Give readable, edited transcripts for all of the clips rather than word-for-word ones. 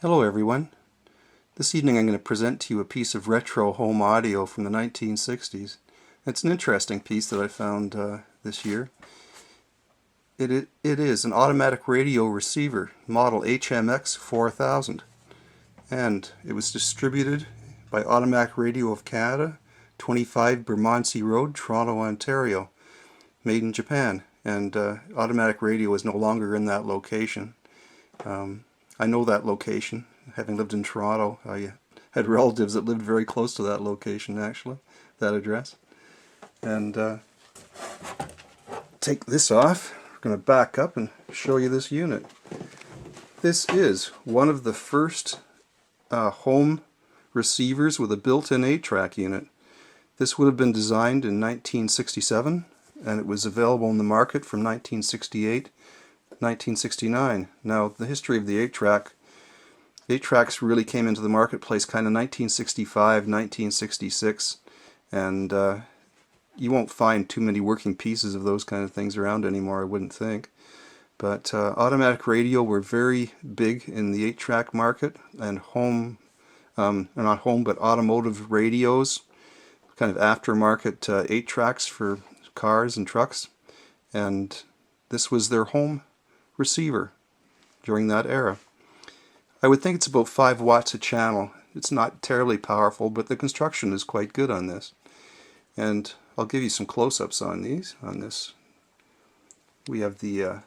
Hello everyone. This evening I'm going to present to you a piece of retro home audio from the 1960s. It's an interesting piece that I found this year. It is an automatic radio receiver, model HMX-4000, and it was distributed by Automatic Radio of Canada, 25 Bermondsey Road, Toronto, Ontario, made in Japan. And Automatic Radio is no longer in that location. I know that location, having lived in Toronto. I had relatives that lived very close to that location, actually, that address. And take this off. We're going to back up and show you this unit. This is one of the first home receivers with a built-in 8-track unit. This would have been designed in 1967, and it was available in the market from 1968 1969. Now, the history of the 8-tracks really came into the marketplace kind of 1965, 1966, and you won't find too many working pieces of those kind of things around anymore, I wouldn't think. But Automatic Radio were very big in the 8-track market, and not home, but automotive radios, kind of aftermarket 8-tracks for cars and trucks, and this was their home receiver during that era. I would think it's about 5 watts a channel. It's not terribly powerful, but the construction is quite good on this. And I'll give you some close-ups on this. We have the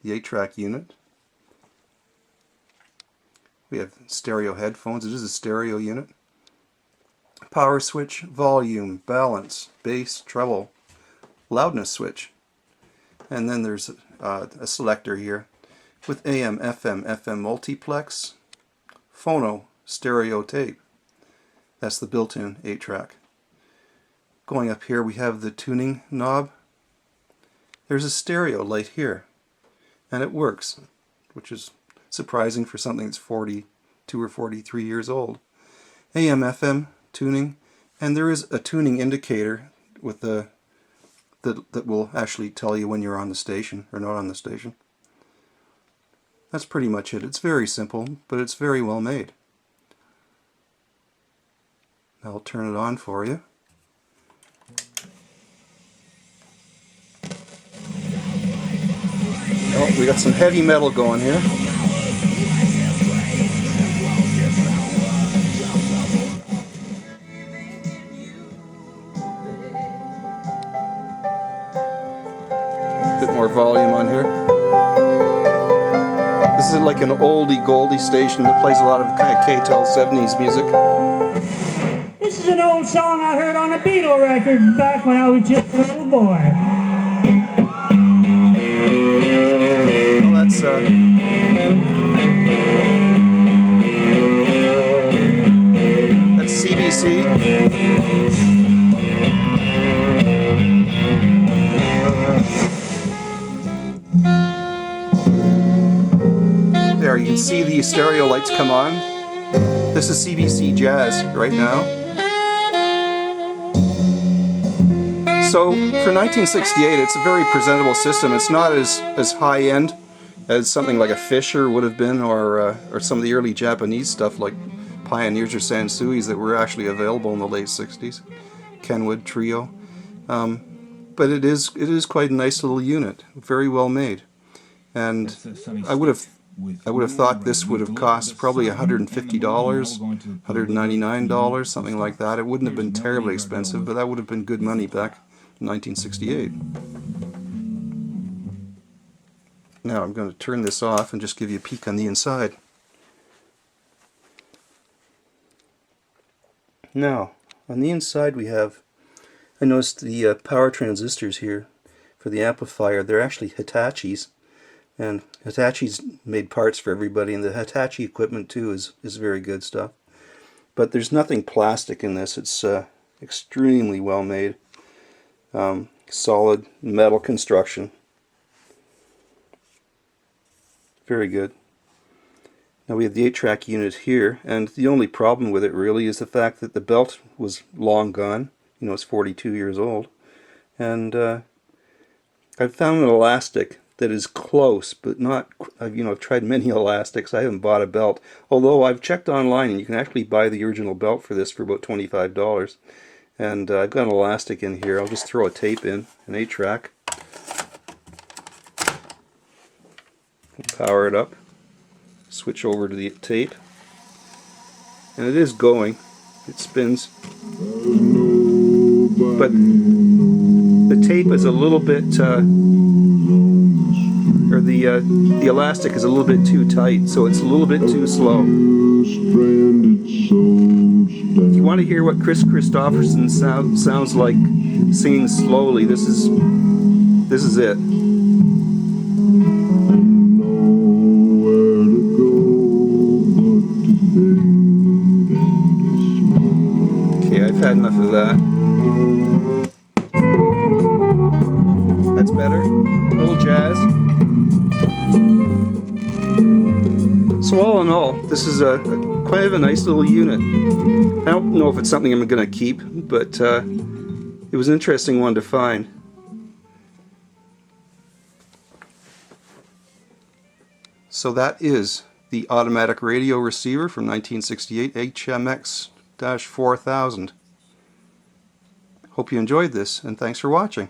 8-track unit. We have stereo headphones. It is a stereo unit. Power switch, volume, balance, bass, treble, loudness switch. And then there's a selector here with AM, FM multiplex, phono, stereo tape. That's the built-in 8-track. Going up here we have the tuning knob. There's a stereo light here, and it works, which is surprising for something that's 42 or 43 years old. AM, FM tuning, and there is a tuning indicator with the that will actually tell you when you're on the station or not on the station. That's pretty much it. It's very simple, but it's very well made. I'll turn it on for you. Oh, we got some heavy metal going here. Bit more volume on here. This is like an oldie goldie station that plays a lot of kind of KTEL 70s music. This is an old song I heard on a Beatle record back when I was just a little boy. Well, that's CBC. There, you can see the stereo lights come on. This is CBC Jazz right now. So for 1968, it's a very presentable system. It's not as high-end as something like a Fisher would have been, or some of the early Japanese stuff like Pioneers or Sansuis that were actually available in the late 60s. Kenwood Trio. But it is quite a nice little unit. Very well made. And I would have thought this would have cost probably $150, $199, something like that. It wouldn't have been terribly expensive, but that would have been good money back in 1968. Now I'm going to turn this off and just give you a peek on the inside. Now, on the inside we have, I noticed the power transistors here for the amplifier. They're actually Hitachis. And Hitachi's made parts for everybody, and the Hitachi equipment too is very good stuff. But there's nothing plastic in this. It's extremely well made. Solid metal construction. Very good. Now we have the 8-track unit here, and the only problem with it really is the fact that the belt was long gone. You know, it's 42 years old. And I found an elastic that is close, but not, I've tried many elastics. I haven't bought a belt, although I've checked online and you can actually buy the original belt for this for about $25. And I've got an elastic in here. I'll just throw a tape in, an 8-track. Power it up, switch over to the tape, and it is going. It spins, but the tape is a little bit, or the elastic is a little bit too tight, so it's a little bit too slow. If you want to hear what Chris Christopherson sounds like singing slowly, this is it. Okay, I've had enough of that. That's better. A little jazz. So all in all, this is quite of a nice little unit. I don't know if it's something I'm going to keep, but it was an interesting one to find. So that is the automatic radio receiver from 1968 HMX-4000. Hope you enjoyed this, and thanks for watching.